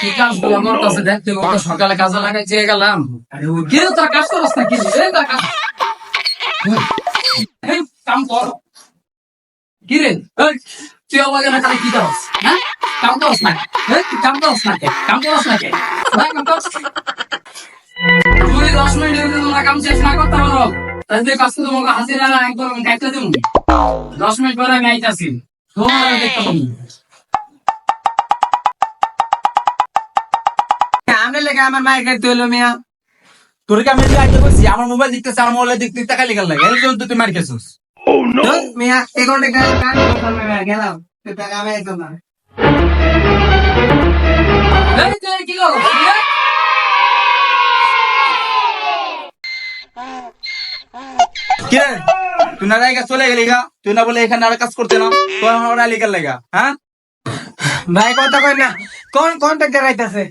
কি কাজগুলো করতেছে দেখতে মতো সকালে কাজে লাগাই চেয়ে গেলাম। আরে ও গিয়ে তোর কাজ করস না কি রে? তোর কাজ এই কাম কর কি রে? এই, তুই আমাকে না কালে কি করস? হ্যাঁ কাম করস না? এই তুই কাম করস না কে? কাম করস না কে? ভাই কাম করস। তুই 10 মিনিট যদি তোমরা কাম শেষ না করতে পারো তাহলে কাজ তো তোমাকে হাজিরা একদম কাটতে দেবো। 10 মিনিট পরে আমি আইতাছি, তোমার দেখতে পাবো। আমরা লেগে আমার মায়ের খাইতে হলো মিয়া। তোর কি আমি আগে বলছি আমার মোবাইল দেখতেছে আমার মোবাইল দেখতে টাকা লেগে লাগে এই জন্য তুই মার খেছিস। ধুর, মিয়া এই ঘন্টা গান করতাম না, গেলাম তুই টাকা আমি একদম না। এই তুই কি করস? কি রে তুই না জায়গা চলে গেলি গা, তুই না বলে এখানে আর কাজ করতে না তোর আমার আলিকার লাগা। হ্যাঁ ভাই কথা কই না, কোন কন্ট্রাক্টর আইতাছে?